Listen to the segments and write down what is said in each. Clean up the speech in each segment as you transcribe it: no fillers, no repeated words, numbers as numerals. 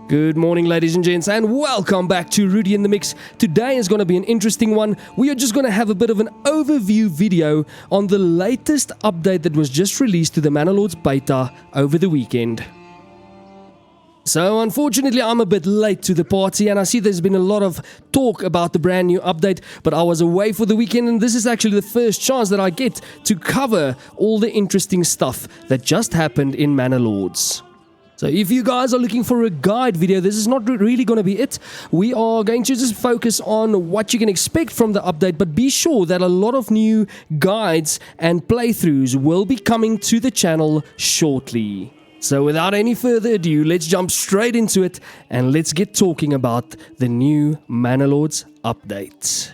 Good morning, ladies and gents, and welcome back to Rudy in the Mix. Today is going to be an interesting one. We are just going to have a bit of an overview video on the latest update that was just released to the Manor Lords beta over the weekend. So unfortunately, I'm a bit late to the party, and I see there's been a lot of talk about the brand new update, but I was away for the weekend, and this is actually the first chance that I get to cover all the interesting stuff that just happened in Manor Lords. So if you guys are looking for a guide video, this is not really going to be it. We are going to just focus on what you can expect from the update, but be sure that a lot of new guides and playthroughs will be coming to the channel shortly. So without any further ado, let's jump straight into it and let's get talking about the new Manor Lords update.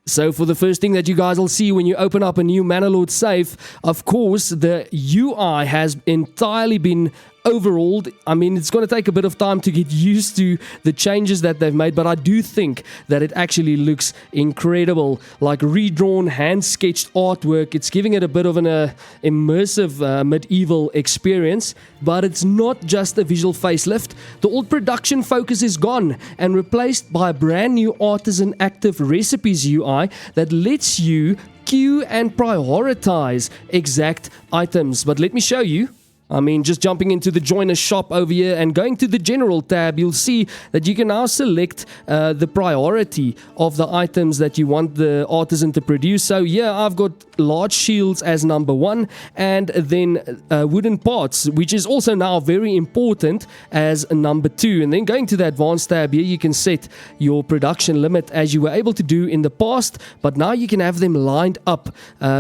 So for the first thing that you guys will see when you open up a new Manor Lord safe, of course, the UI has entirely been overhauled. I mean, it's going to take a bit of time to get used to the changes that they've made, but I do think that it actually looks incredible. Like redrawn, hand-sketched artwork. It's giving it a bit of an immersive medieval experience, but it's not just a visual facelift. The old production focus is gone and replaced by a brand new artisan active recipes UI that lets you queue and prioritize exact items. But let me show you. I mean, just jumping into the joiner shop over here and going to the general tab, you'll see that you can now select the priority of the items that you want the artisan to produce. So yeah, I've got large shields as number 1, and then wooden parts, which is also now very important, as number 2. And then going to the advanced tab here, you can set your production limit as you were able to do in the past, but now you can have them lined up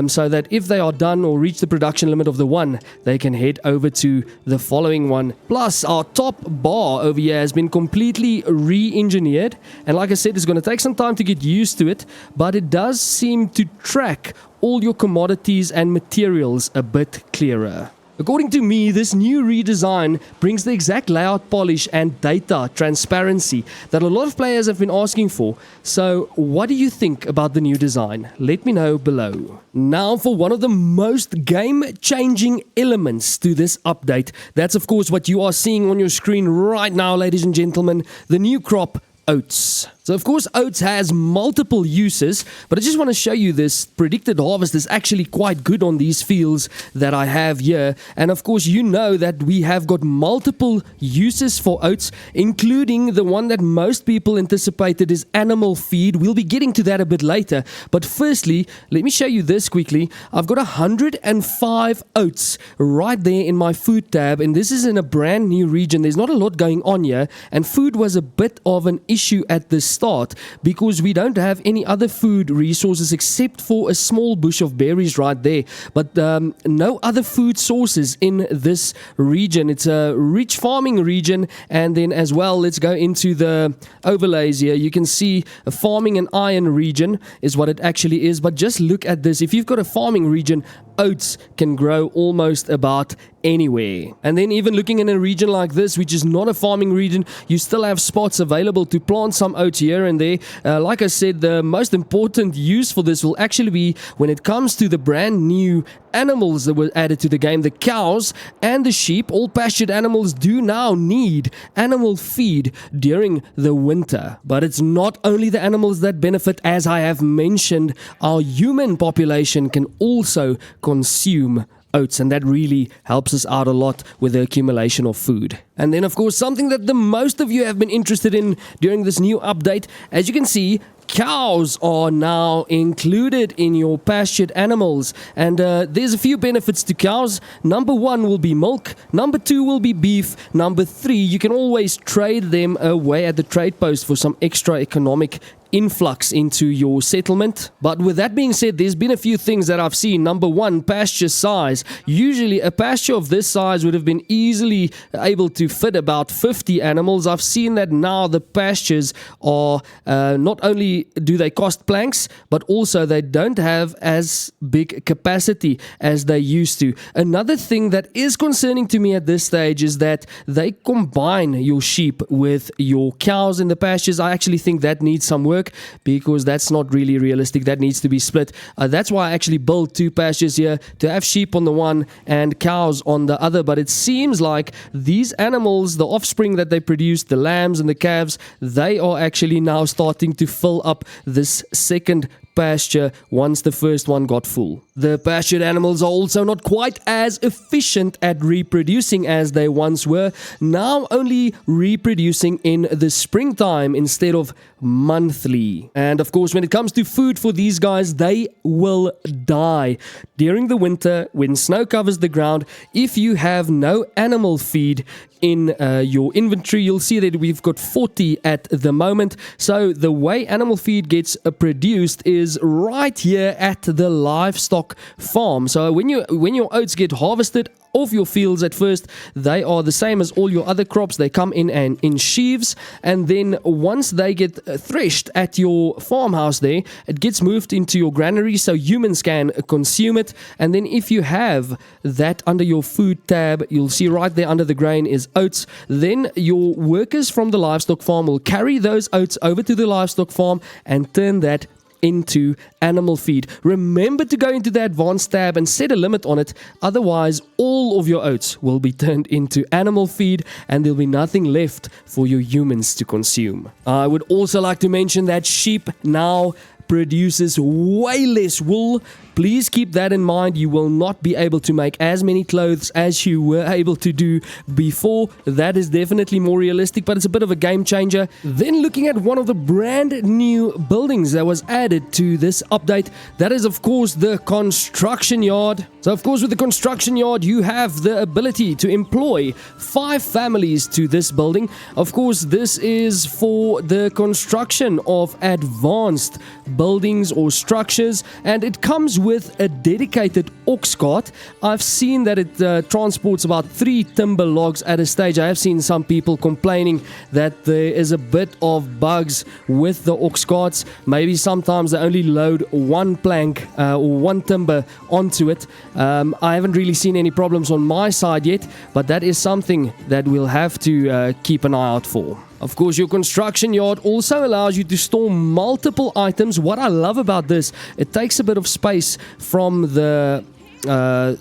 so that if they are done or reach the production limit of the one, they can head over to the following one. Plus, our top bar over here has been completely re-engineered, and like I said, it's going to take some time to get used to it, but it does seem to track all your commodities and materials a bit clearer. According to me, this new redesign brings the exact layout polish and data transparency that a lot of players have been asking for. So what do you think about the new design? Let me know below. Now for one of the most game-changing elements to this update. That's of course what you are seeing on your screen right now, ladies and gentlemen, the new crop oats. So of course oats has multiple uses, but I just want to show you this predicted harvest is actually quite good on these fields that I have here. And of course you know that we have got multiple uses for oats, including the one that most people anticipated is animal feed. We'll be getting to that a bit later, but firstly let me show you this quickly. I've got 105 oats right there in my food tab, and this is in a brand new region. There's not a lot going on here, and food was a bit of an issue at the start because we don't have any other food resources except for a small bush of berries right there, but no other food sources in this region. It's a rich farming region. And then as well, let's go into the overlays here. You can see a farming and iron region is what it actually is, but just look at this. If you've got a farming region, oats can grow almost about anywhere. And then even looking in a region like this, which is not a farming region, you still have spots available to plant some oats here and there. Like I said, the most important use for this will actually be when it comes to the brand new animals that were added to the game. The cows and the sheep, all pastured animals, do now need animal feed during the winter. But it's not only the animals that benefit. As I have mentioned, our human population can also consume oats, and that really helps us out a lot with the accumulation of food. And then of course something that the most of you have been interested in during this new update, as you can see, cows are now included in your pastured animals, and there's a few benefits to cows. Number 1 will be milk, number 2 will be beef, number 3 you can always trade them away at the trade post for some extra economic influx into your settlement. But with that being said, there's been a few things that I've seen. Number 1, pasture size. Usually a pasture of this size would have been easily able to fit about 50 animals. I've seen that now the pastures are not only do they cost planks, but also they don't have as big capacity as they used to. Another thing that is concerning to me at this stage is that they combine your sheep with your cows in the pastures. I actually think that needs some work, because that's not really realistic. That needs to be split. That's why I actually built 2 pastures here, to have sheep on the one and cows on the other. But it seems like these animals animals, the offspring that they produced, the lambs and the calves, they are actually now starting to fill up this second pasture once the first one got full. The pastured animals are also not quite as efficient at reproducing as they once were, now only reproducing in the springtime instead of monthly. And of course, when it comes to food for these guys, they will die. During the winter, when snow covers the ground, if you have no animal feed in your inventory, you'll see that we've got 40 at the moment. So the way animal feed gets produced is right here at the livestock farm. So when your oats get harvested off your fields at first, they are the same as all your other crops. They come in sheaves, and then once they get threshed at your farmhouse there, it gets moved into your granary so humans can consume it. And then if you have that under your food tab, you'll see right there under the grain is oats. Then your workers from the livestock farm will carry those oats over to the livestock farm and turn that into animal feed. Remember to go into the advanced tab and set a limit on it, otherwise all of your oats will be turned into animal feed and there'll be nothing left for your humans to consume. I would also like to mention that sheep now produces way less wool. Please keep that in mind. You will not be able to make as many clothes as you were able to do before. That is definitely more realistic, but it's a bit of a game changer. Then looking at one of the brand new buildings that was added to this update, that is of course the construction yard. So of course with the construction yard you have the ability to employ 5 families to this building. Of course this is for the construction of advanced buildings or structures, and it comes with a dedicated ox cart. I've seen that it transports about 3 timber logs at a stage. I have seen some people complaining that there is a bit of bugs with the ox carts. Maybe sometimes they only load 1 plank or 1 timber onto it. I haven't really seen any problems on my side yet, but that is something that we'll have to keep an eye out for. Of course, your construction yard also allows you to store multiple items. What I love about this, it takes a bit of space from the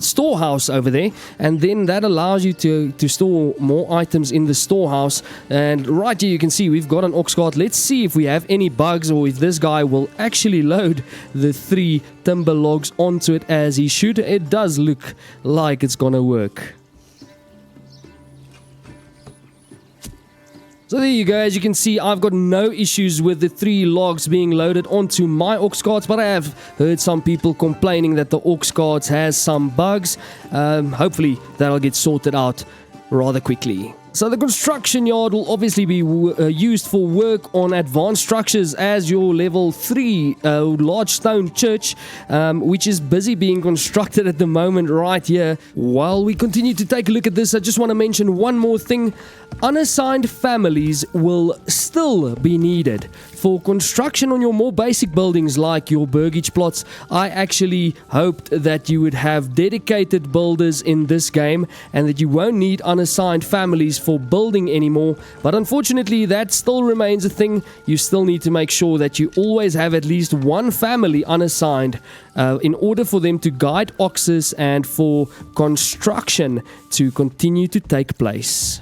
storehouse over there, and then that allows you to store more items in the storehouse. And right here you can see we've got an ox cart. Let's see if we have any bugs or if this guy will actually load the 3 timber logs onto it as he should. It does look like it's gonna work. So there you go. As you can see, I've got no issues with the 3 logs being loaded onto my ox carts, but I have heard some people complaining that the ox carts has some bugs. Hopefully that'll get sorted out rather quickly. So the construction yard will obviously be used for work on advanced structures as your level 3 large stone church, which is busy being constructed at the moment right here. While we continue to take a look at this, I just want to mention one more thing. Unassigned families will still be needed for construction on your more basic buildings like your burgage plots. I actually hoped that you would have dedicated builders in this game and that you won't need unassigned families for building anymore, but unfortunately that still remains a thing. You still need to make sure that you always have at least 1 family unassigned in order for them to guide oxes and for construction to continue to take place.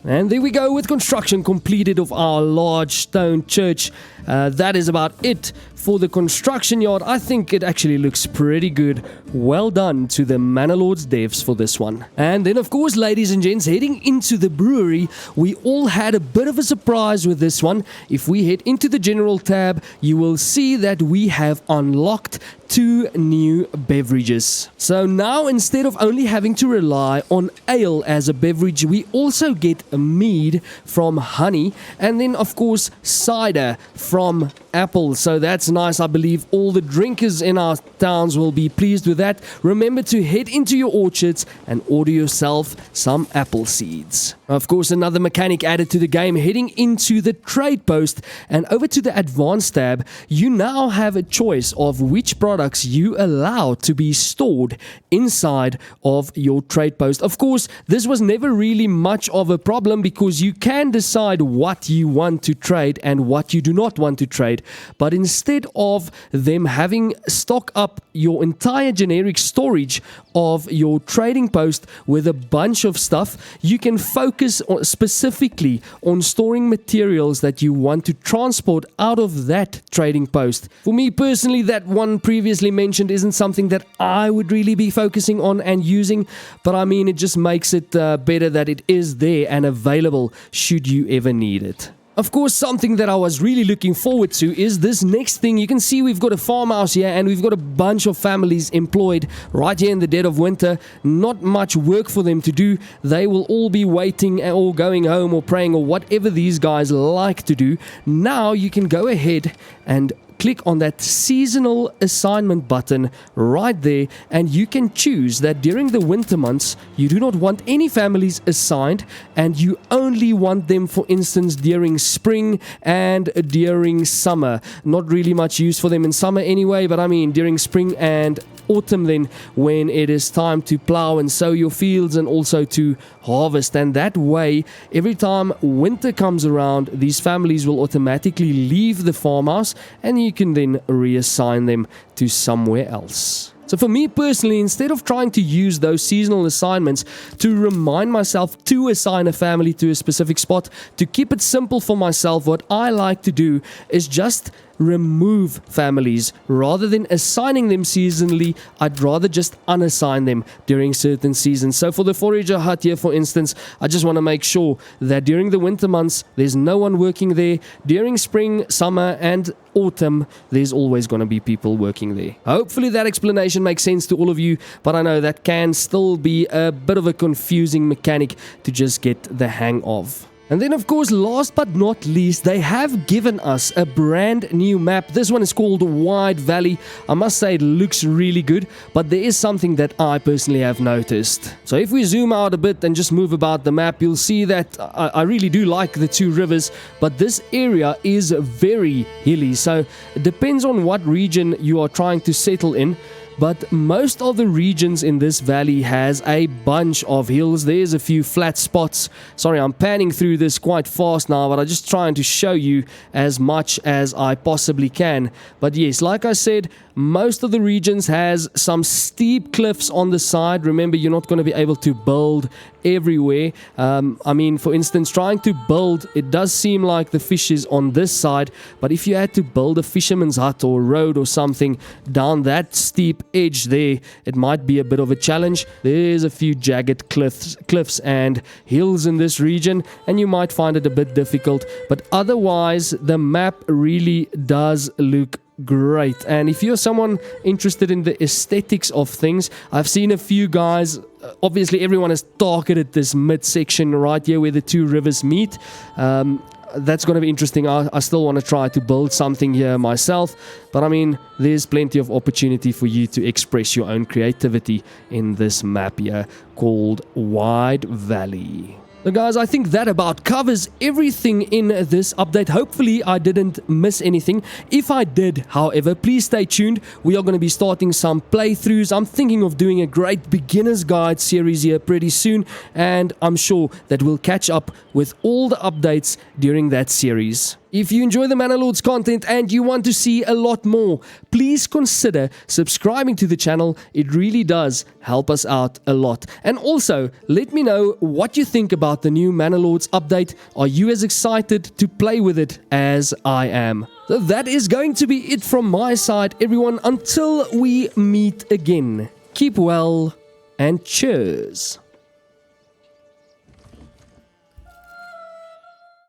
And there we go with construction completed of our large stone church. That is about it for the construction yard. I think it actually looks pretty good. Well done to the Manor Lords devs for this one. And then of course, ladies and gents, heading into the brewery, we all had a bit of a surprise with this one. If we head into the general tab, you will see that we have unlocked 2 new beverages. So now instead of only having to rely on ale as a beverage, we also get a mead from honey, and then of course cider from apple. So that's nice. I believe all the drinkers in our towns will be pleased with that. Remember to head into your orchards and order yourself some apple seeds. Of course, another mechanic added to the game, heading into the trade post and over to the advanced tab, you now have a choice of which products you allow to be stored inside of your trade post. Of course, this was never really much of a problem because you can decide what you want to trade and what you do not want to trade. employed, but instead of them having stock up your entire generic storage of your trading post with a bunch of stuff, you can focus specifically on storing materials that you want to transport out of that trading post. For me personally, that one previously mentioned isn't something that I would really be focusing on and using, but I mean, it just makes it better that it is there and available should you ever need it. Of course, something that I was really looking forward to is this next thing. You can see we've got a farmhouse here and we've got a bunch of families employed right here in the dead of winter. Not much work for them to do. They will all be waiting or going home or praying or whatever these guys like to do. Now you can go ahead and click on that seasonal assignment button right there, and you can choose that during the winter months you do not want any families assigned and you only want them, for instance, during spring and during summer. Not really much use for them in summer anyway, but I mean during spring and autumn, then when it is time to plow and sow your fields and also to harvest. And that way, every time winter comes around, these families will automatically leave the farmhouse and you can then reassign them to somewhere else. So for me personally, instead of trying to use those seasonal assignments to remind myself to assign a family to a specific spot, to keep it simple for myself, what I like to do is just remove families. Rather than assigning them seasonally, I'd rather just unassign them during certain seasons. So for the forager hut here, for instance, I just want to make sure that during the winter months, there's no one working there. During spring, summer, and autumn, there's always going to be people working there. Hopefully that explanation makes sense to all of you, but I know that can still be a bit of a confusing mechanic to just get the hang of. And then, of course, last but not least, they have given us a brand new map. This one is called Wide Valley. I must say it looks really good, but there is something that I personally have noticed. So if we zoom out a bit and just move about the map, you'll see that I really do like the two rivers, but this area is very hilly. So it depends on what region you are trying to settle in. But most of the regions in this valley has a bunch of hills. There's a few flat spots. Sorry, I'm panning through this quite fast now, but I'm just trying to show you as much as I possibly can. But yes, like I said, most of the regions has some steep cliffs on the side. Remember, you're not going to be able to build everywhere. I mean, for instance, trying to build, it does seem like the fish is on this side, but if you had to build a fisherman's hut or road or something down that steep edge there, it might be a bit of a challenge. There's a few jagged cliffs and hills in this region, and you might find it a bit difficult, but otherwise the map really does look great. And if you're someone interested in the aesthetics of things, I've seen a few guys, obviously everyone has targeted this midsection right here where the two rivers meet. That's going to be interesting. I still want to try to build something here myself, but I mean, there's plenty of opportunity for you to express your own creativity in this map here called Wide Valley. So guys, I think that about covers everything in this update. Hopefully I didn't miss anything. If I did, however, please stay tuned. We are going to be starting some playthroughs. I'm thinking of doing a great beginner's guide series here pretty soon, and I'm sure that we'll catch up with all the updates during that series. If you enjoy the Manor Lords content and you want to see a lot more, please consider subscribing to the channel. It really does help us out a lot. And also, let me know what you think about the new Manor Lords update. Are you as excited to play with it as I am? So that is going to be it from my side, everyone. Until we meet again, keep well and cheers.